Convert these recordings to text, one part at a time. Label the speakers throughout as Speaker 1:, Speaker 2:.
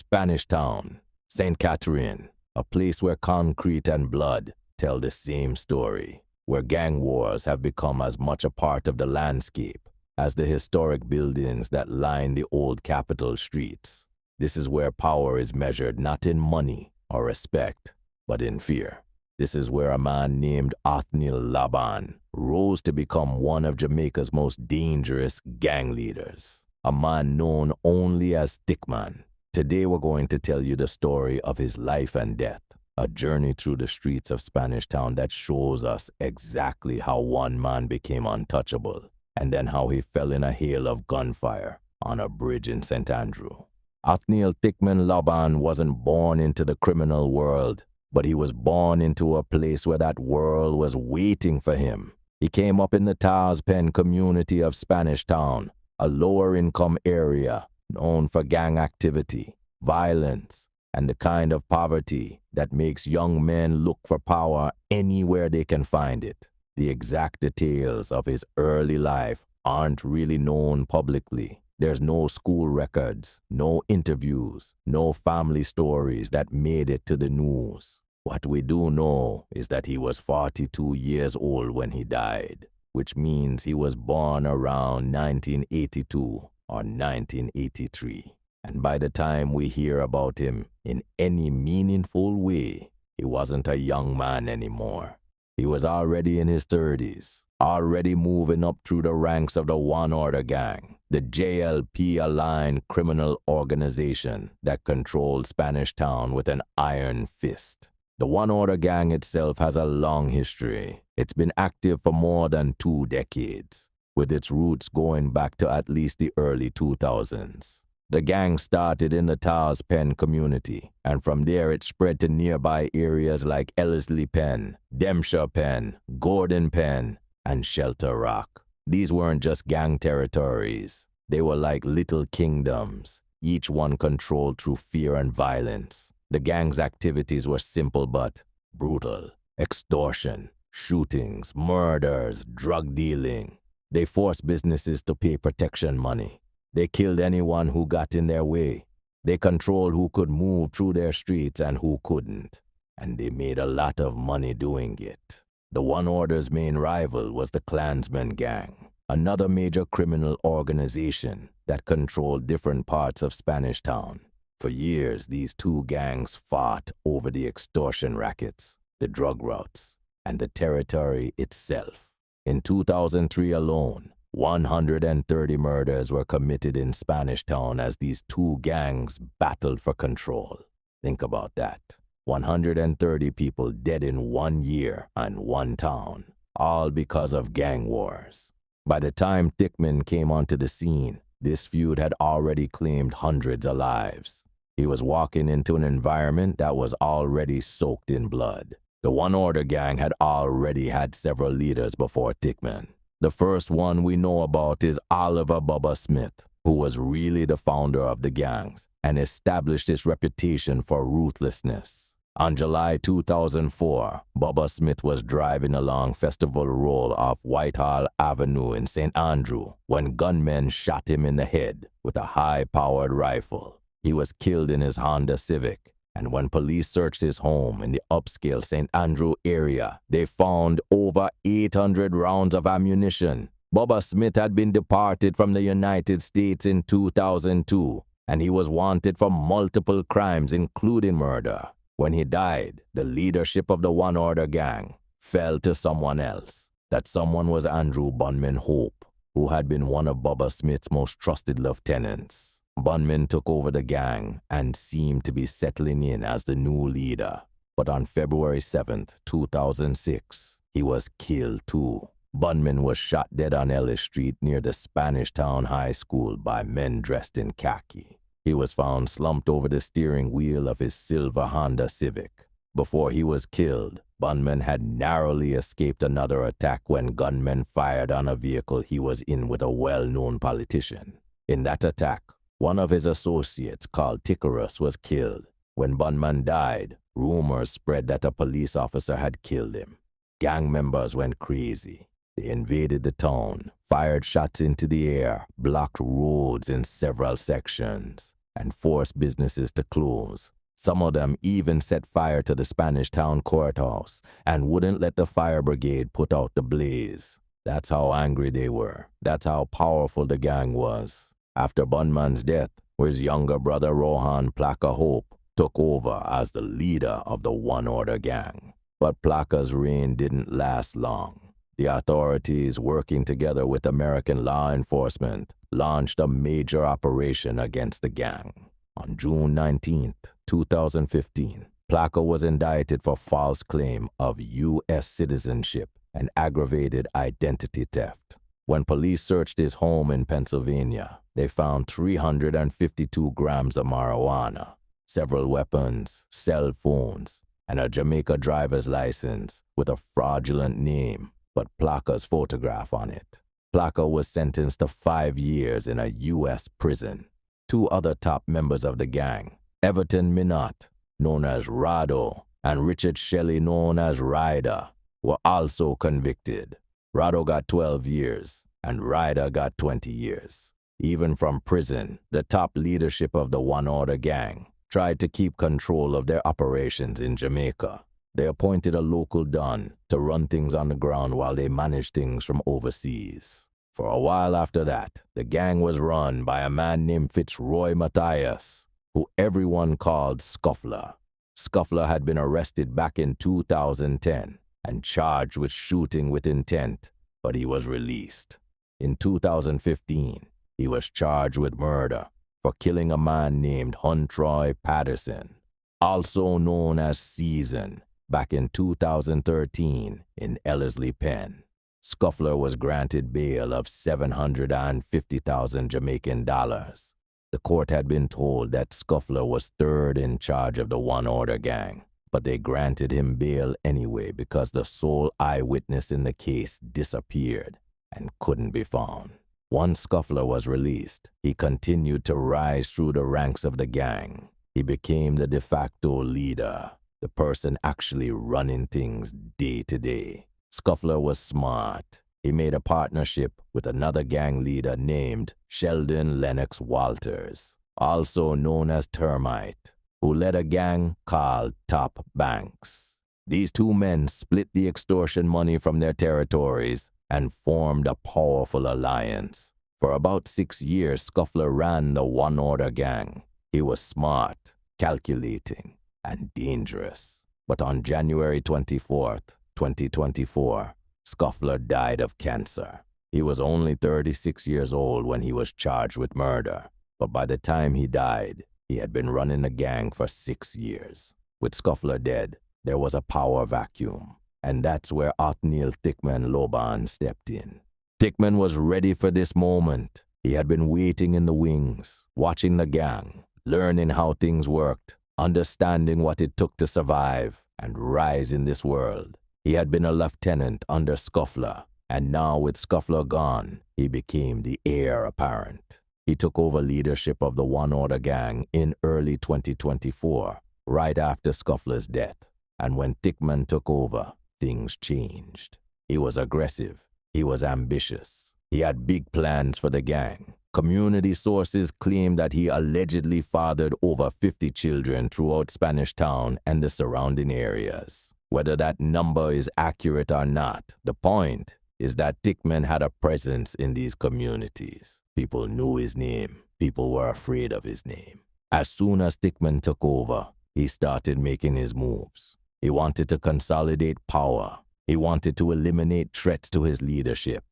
Speaker 1: Spanish Town, St. Catherine, a place where concrete and blood tell the same story, where gang wars have become as much a part of the landscape as the historic buildings that line the old capital streets. This is where power is measured not in money or respect, but in fear. This is where a man named Othniel Laban rose to become one of Jamaica's most dangerous gang leaders, a man known only as Stickman. Today we're going to tell you the story of his life and death, a journey through the streets of Spanish Town that shows us exactly how one man became untouchable, and then how he fell in a hail of gunfire on a bridge in St. Andrew. Othniel Stickman Laban wasn't born into the criminal world, but he was born into a place where that world was waiting for him. He came up in the Taz Pen community of Spanish Town, a lower-income area known for gang activity, violence, and the kind of poverty that makes young men look for power anywhere they can find it. The exact details of his early life aren't really known publicly. There's no school records, no interviews, no family stories that made it to the news. What we do know is that he was 42 years old when he died, which means he was born around 1982 or 1983. And by the time we hear about him in any meaningful way, he wasn't a young man anymore. He was already in his 30s, already moving up through the ranks of the One Order Gang, the JLP-aligned criminal organization that controlled Spanish Town with an iron fist. The One Order Gang itself has a long history. It's been active for more than 2 decades, with its roots going back to at least the early 2000s. The gang started in the Taz Pen community, and from there it spread to nearby areas like Ellerslie Pen, Dempsher Pen, Gordon Pen, and Shelter Rock. These weren't just gang territories. They were like little kingdoms, each one controlled through fear and violence. The gang's activities were simple but brutal. Extortion, shootings, murders, drug dealing. They forced businesses to pay protection money. They killed anyone who got in their way. They controlled who could move through their streets and who couldn't. And they made a lot of money doing it. The One Order's main rival was the Klansmen Gang, another major criminal organization that controlled different parts of Spanish Town. For years, these two gangs fought over the extortion rackets, the drug routes, and the territory itself. In 2003 alone, 130 murders were committed in Spanish Town as these two gangs battled for control. Think about that. 130 people dead in 1 year and 1 town, all because of gang wars. By the time Stickman came onto the scene, this feud had already claimed hundreds of lives. He was walking into an environment that was already soaked in blood. The One Order Gang had already had several leaders before Stickman. The first one we know about is Oliver Bubba Smith, who was really the founder of the gangs and established its reputation for ruthlessness. On July 2004, Bubba Smith was driving along Festival Road off Whitehall Avenue in St. Andrew when gunmen shot him in the head with a high-powered rifle. He was killed in his Honda Civic, and when police searched his home in the upscale St. Andrew area, they found over 800 rounds of ammunition. Bubba Smith had been deported from the United States in 2002, and he was wanted for multiple crimes, including murder. When he died, the leadership of the One Order Gang fell to someone else. That someone was Andrew Bunman Hope, who had been one of Bubba Smith's most trusted lieutenants. Bunman took over the gang and seemed to be settling in as the new leader. But on February 7th, 2006, he was killed too. Bunman was shot dead on Ellis Street near the Spanish Town High School by men dressed in khaki. He was found slumped over the steering wheel of his silver Honda Civic. Before he was killed, Bunman had narrowly escaped another attack when gunmen fired on a vehicle he was in with a well-known politician. In that attack, one of his associates, called Tickerus, was killed. When Bunman died, rumors spread that a police officer had killed him. Gang members went crazy. They invaded the town, fired shots into the air, blocked roads in several sections, and forced businesses to close. Some of them even set fire to the Spanish town courthouse and wouldn't let the fire brigade put out the blaze. That's how angry they were. That's how powerful the gang was. After Bunman's death, his younger brother Rohan Plaka Hope took over as the leader of the One Order gang. But Plaka's reign didn't last long. The authorities, working together with American law enforcement, launched a major operation against the gang. On June 19, 2015, Plaka was indicted for false claim of U.S. citizenship and aggravated identity theft. When police searched his home in Pennsylvania, they found 352 grams of marijuana, several weapons, cell phones, and a Jamaica driver's license with a fraudulent name but Plaka's photograph on it. Plaka was sentenced to 5 years in a U.S. prison. 2 other top members of the gang, Everton Minot, known as Rado, and Richard Shelley, known as Ryder, were also convicted. Rado got 12 years, and Ryder got 20 years. Even from prison, the top leadership of the One Order gang tried to keep control of their operations in Jamaica. They appointed a local don to run things on the ground while they managed things from overseas. For a while after that, the gang was run by a man named Fitzroy Matthias, who everyone called Scuffler. Scuffler had been arrested back in 2010 and charged with shooting with intent, but he was released. In 2015, he was charged with murder for killing a man named Huntroy Patterson, also known as Season, back in 2013 in Ellerslie Pen. Scuffler was granted bail of 750,000 Jamaican dollars. The court had been told that Scuffler was third in charge of the One Order gang, but they granted him bail anyway because the sole eyewitness in the case disappeared and couldn't be found. Once Scuffler was released, he continued to rise through the ranks of the gang. He became the de facto leader, the person actually running things day to day. Scuffler was smart. He made a partnership with another gang leader named Sheldon Lennox Walters, also known as Termite, who led a gang called Top Banks. These 2 men split the extortion money from their territories and formed a powerful alliance. For about 6 years, Scuffler ran the One Order gang. He was smart, calculating, and dangerous. But on January 24th, 2024, Scuffler died of cancer. He was only 36 years old when he was charged with murder, but by the time he died, he had been running the gang for 6 years. With Scuffler dead, there was a power vacuum, and that's where Othniel Stickman Loban stepped in. Stickman was ready for this moment. He had been waiting in the wings, watching the gang, learning how things worked, understanding what it took to survive and rise in this world. He had been a lieutenant under Scuffler, and now with Scuffler gone, he became the heir apparent. He took over leadership of the One Order gang in early 2024, right after Scuffler's death. And when Stickman took over, things changed. He was aggressive. He was ambitious. He had big plans for the gang. Community sources claim that he allegedly fathered over 50 children throughout Spanish Town and the surrounding areas. Whether that number is accurate or not, the point is that Stickman had a presence in these communities. People knew his name. People were afraid of his name. As soon as Stickman took over, he started making his moves. He wanted to consolidate power. He wanted to eliminate threats to his leadership.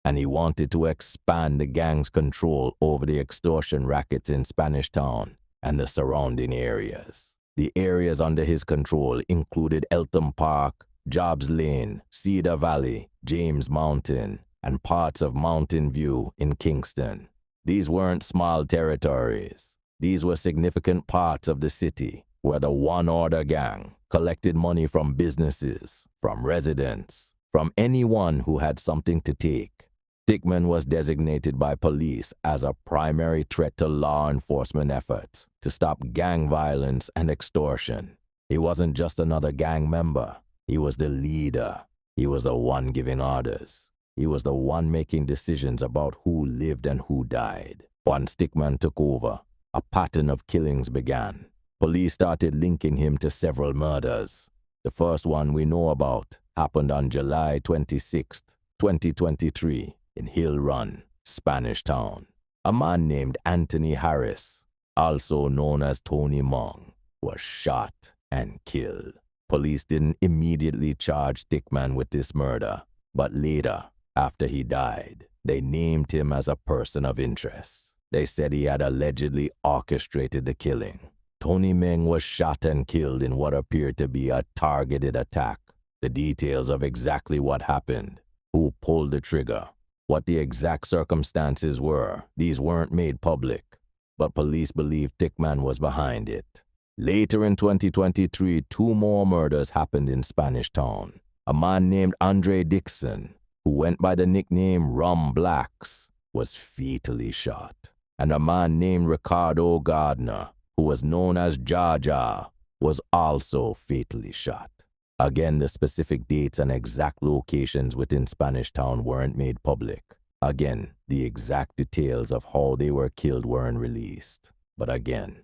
Speaker 1: And he wanted to expand the gang's control over the extortion rackets in Spanish Town and the surrounding areas. The areas under his control included Eltham Park, Jobs Lane, Cedar Valley, James Mountain, and parts of Mountain View in Kingston. These weren't small territories. These were significant parts of the city where the One Order gang collected money from businesses, from residents, from anyone who had something to take. Stickman was designated by police as a primary threat to law enforcement efforts to stop gang violence and extortion. He wasn't just another gang member. He was the leader. He was the one giving orders. He was the one making decisions about who lived and who died. Once Stickman took over, a pattern of killings began. Police started linking him to several murders. The first one we know about happened on July 26, 2023, in Hill Run, Spanish Town. A man named Anthony Harris, also known as Tony Mong, was shot and killed. Police didn't immediately charge Stickman with this murder, but later, after he died, they named him as a person of interest. They said he had allegedly orchestrated the killing. Tony Meng was shot and killed in what appeared to be a targeted attack. The details of exactly what happened, who pulled the trigger, what the exact circumstances were, these weren't made public, but police believe Stickman was behind it. Later in 2023, 2 more murders happened in Spanish Town. A man named Andre Dixon, who went by the nickname Rum Blacks, was fatally shot. And a man named Ricardo Gardner, who was known as Jaja, was also fatally shot. Again, the specific dates and exact locations within Spanish Town weren't made public. Again, the exact details of how they were killed weren't released. But again,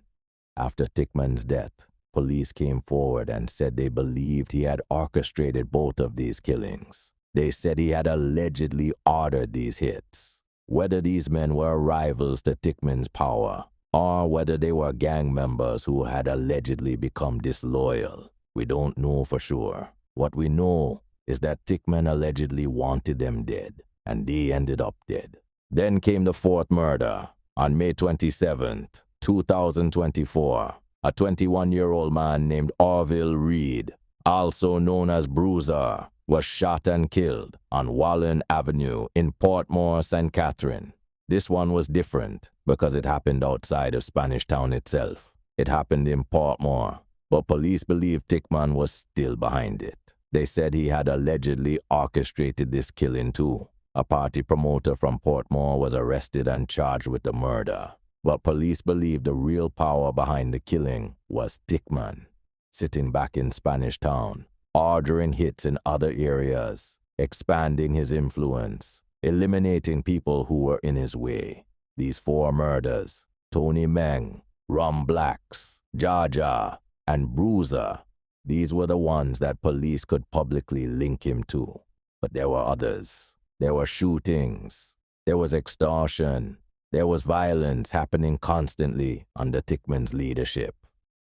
Speaker 1: after Stickman's death, police came forward and said they believed he had orchestrated both of these killings. They said he had allegedly ordered these hits. Whether these men were rivals to Stickman's power, or whether they were gang members who had allegedly become disloyal, we don't know for sure. What we know is that Stickman allegedly wanted them dead, and they ended up dead. Then came the 4th murder. On May 27th, 2024, a 21-year-old man named Orville Reed, also known as Bruiser, was shot and killed on Wallen Avenue in Portmore, St. Catherine. This one was different because it happened outside of Spanish Town itself. It happened in Portmore, but police believe Stickman was still behind it. They said he had allegedly orchestrated this killing too. A party promoter from Portmore was arrested and charged with the murder. But police believe the real power behind the killing was Stickman, sitting back in Spanish Town, ordering hits in other areas, expanding his influence, eliminating people who were in his way. These 4 murders, Tony Meng, Rum Blacks, Jaja, and Bruiser, these were the ones that police could publicly link him to. But there were others. There were shootings. There was extortion. There was violence happening constantly under Stickman's leadership.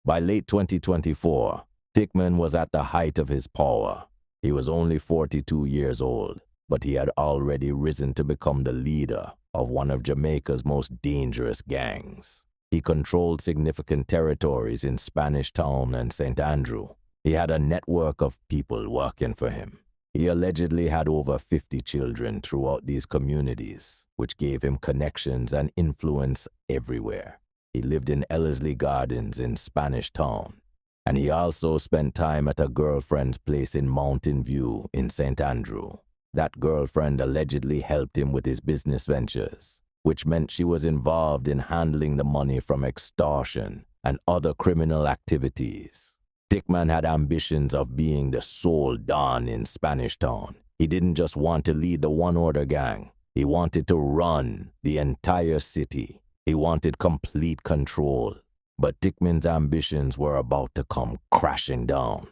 Speaker 1: By late 2024, Stickman was at the height of his power. He was only 42 years old, but he had already risen to become the leader of one of Jamaica's most dangerous gangs. He controlled significant territories in Spanish Town and St. Andrew. He had a network of people working for him. He allegedly had over 50 children throughout these communities, which gave him connections and influence everywhere. He lived in Ellerslie Gardens in Spanish Town, and he also spent time at a girlfriend's place in Mountain View in St. Andrew. That girlfriend allegedly helped him with his business ventures, which meant she was involved in handling the money from extortion and other criminal activities. Stickman had ambitions of being the sole Don in Spanish Town. He didn't just want to lead the One Order gang. He wanted to run the entire city. He wanted complete control. But Stickman's ambitions were about to come crashing down.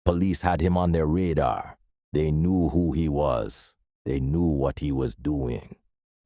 Speaker 1: Police had him on their radar. They knew who he was. They knew what he was doing.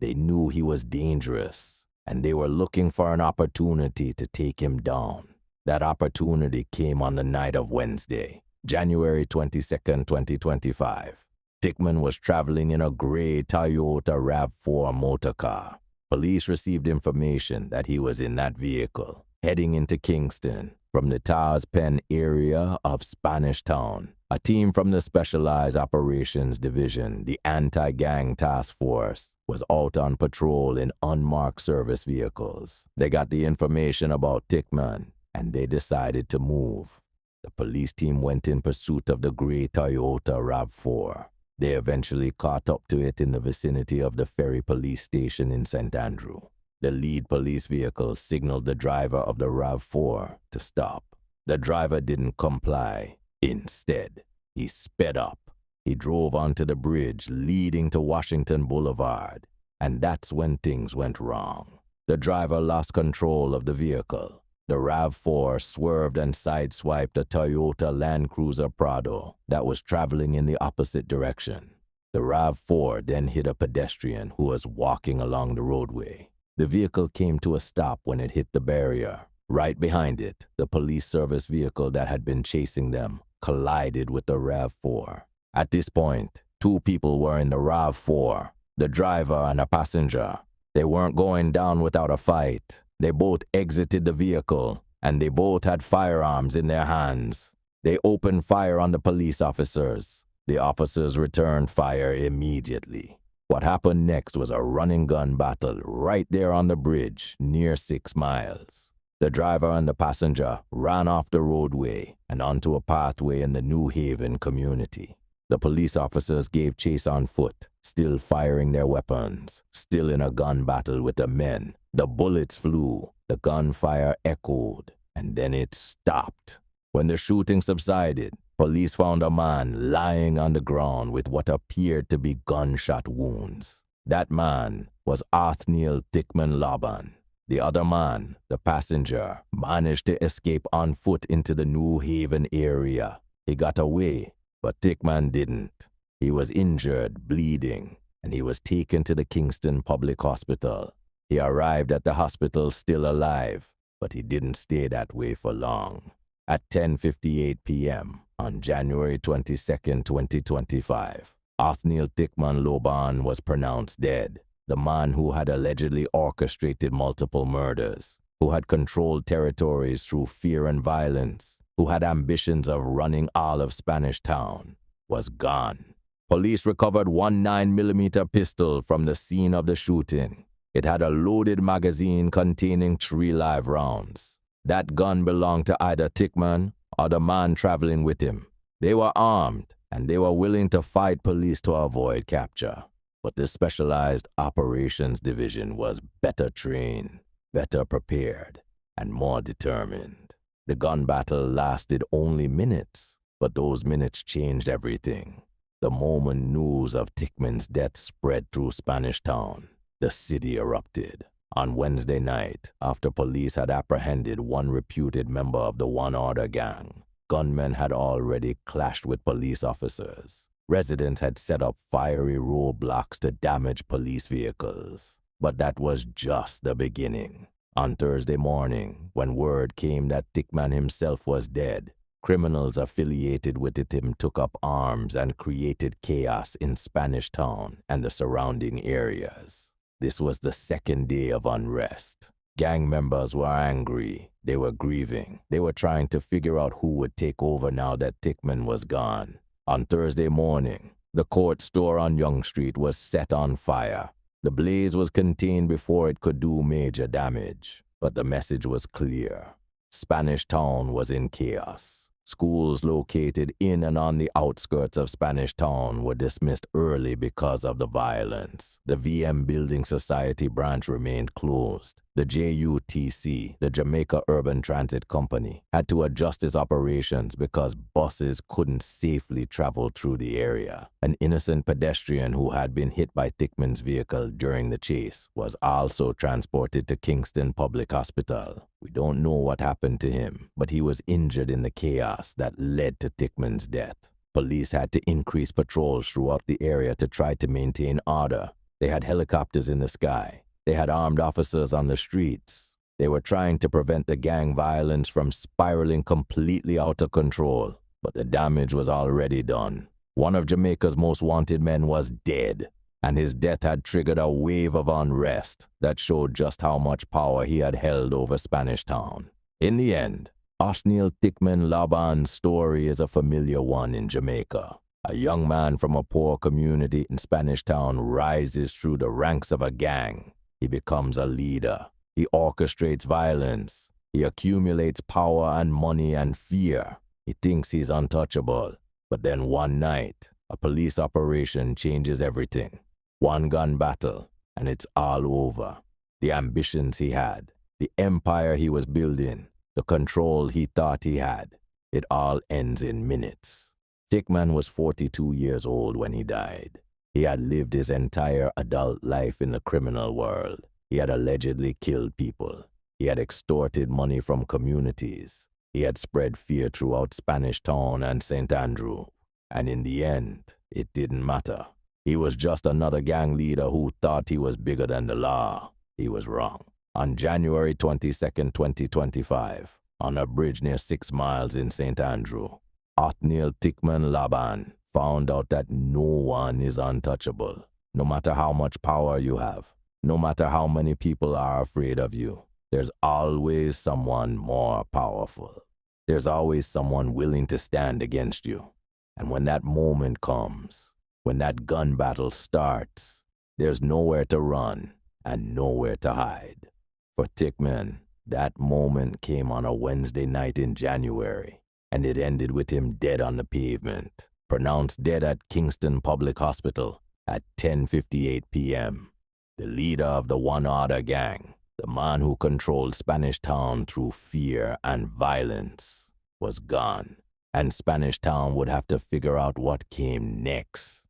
Speaker 1: They knew he was dangerous, and they were looking for an opportunity to take him down. That opportunity came on the night of Wednesday, January 22nd, 2025. Stickman was traveling in a gray Toyota RAV4 motorcar. Police received information that he was in that vehicle, heading into Kingston from the Tars Pen area of Spanish Town. A team from the Specialized Operations Division, the Anti-Gang Task Force, was out on patrol in unmarked service vehicles. They got the information about Stickman, and they decided to move. The police team went in pursuit of the gray Toyota RAV4. They eventually caught up to it in the vicinity of the Ferry Police Station in St. Andrew. The lead police vehicle signaled the driver of the RAV4 to stop. The driver didn't comply. Instead, he sped up. He drove onto the bridge leading to Washington Boulevard, and that's when things went wrong. The driver lost control of the vehicle. The RAV4 swerved and sideswiped a Toyota Land Cruiser Prado that was traveling in the opposite direction. The RAV4 then hit a pedestrian who was walking along the roadway. The vehicle came to a stop when it hit the barrier. Right behind it, the police service vehicle that had been chasing them collided with the RAV4. At this point, two people were in the RAV4, the driver and a passenger. They weren't going down without a fight. They both exited the vehicle, and they both had firearms in their hands. They opened fire on the police officers. The officers returned fire immediately. What happened next was a running gun battle right there on the bridge near 6 Miles. The driver and the passenger ran off the roadway and onto a pathway in the New Haven community. The police officers gave chase on foot, still firing their weapons, still in a gun battle with the men. The bullets flew, the gunfire echoed, and then it stopped. When the shooting subsided, police found a man lying on the ground with what appeared to be gunshot wounds. That man was Othniel Stickman Laban. The other man, the passenger, managed to escape on foot into the New Haven area. He got away, but Stickman didn't. He was injured, bleeding, and he was taken to the Kingston Public Hospital. He arrived at the hospital still alive, but he didn't stay that way for long. At 10:58 p.m. on January 22, 2025, Othniel Stickman Laban was pronounced dead. The man who had allegedly orchestrated multiple murders, who had controlled territories through fear and violence, who had ambitions of running all of Spanish Town, was gone. Police recovered one 9mm pistol from the scene of the shooting. It had a loaded magazine containing 3 live rounds. That gun belonged to either Stickman or the man traveling with him. They were armed, and they were willing to fight police to avoid capture. But the Specialized Operations Division was better trained, better prepared, and more determined. The gun battle lasted only minutes, but those minutes changed everything. The moment news of Stickman's death spread through Spanish Town, the city erupted. On Wednesday night, after police had apprehended one reputed member of the One Order gang, gunmen had already clashed with police officers. Residents had set up fiery roadblocks to damage police vehicles. But that was just the beginning. On Thursday morning, when word came that Stickman himself was dead, criminals affiliated with him took up arms and created chaos in Spanish Town and the surrounding areas. This was the second day of unrest. Gang members were angry. They were grieving. They were trying to figure out who would take over now that Stickman was gone. On Thursday morning, the Court store on Young Street was set on fire. The blaze was contained before it could do major damage, but the message was clear. Spanish Town was in chaos. Schools located in and on the outskirts of Spanish Town were dismissed early because of the violence. The VM Building Society branch remained closed. The JUTC, the Jamaica Urban Transit Company, had to adjust its operations because buses couldn't safely travel through the area. An innocent pedestrian who had been hit by Stickman's vehicle during the chase was also transported to Kingston Public Hospital. We don't know what happened to him, but he was injured in the chaos that led to Stickman's death. Police had to increase patrols throughout the area to try to maintain order. They had helicopters in the sky. They had armed officers on the streets. They were trying to prevent the gang violence from spiraling completely out of control, but the damage was already done. One of Jamaica's most wanted men was dead, and his death had triggered a wave of unrest that showed just how much power he had held over Spanish Town. In the end, Othniel Stickman Laban's story is a familiar one in Jamaica. A young man from a poor community in Spanish Town rises through the ranks of a gang. He becomes a leader. He orchestrates violence. He accumulates power and money and fear. He thinks he's untouchable. But then one night, a police operation changes everything. One gun battle, and it's all over. The ambitions he had, the empire he was building, the control he thought he had, it all ends in minutes. Stickman was 42 years old when he died. He had lived his entire adult life in the criminal world. He had allegedly killed people. He had extorted money from communities. He had spread fear throughout Spanish Town and St. Andrew. And in the end, it didn't matter. He was just another gang leader who thought he was bigger than the law. He was wrong. On January 22nd, 2025, on a bridge near 6 Miles in St. Andrew, Othniel Stickman Laban found out that no one is untouchable. No matter how much power you have, no matter how many people are afraid of you, there's always someone more powerful. There's always someone willing to stand against you. And when that moment comes, when that gun battle starts, there's nowhere to run and nowhere to hide. For Stickman, that moment came on a Wednesday night in January, and it ended with him dead on the pavement, pronounced dead at Kingston Public Hospital at 10:58 p.m. The leader of the One Order gang, the man who controlled Spanish Town through fear and violence, was gone, and Spanish Town would have to figure out what came next.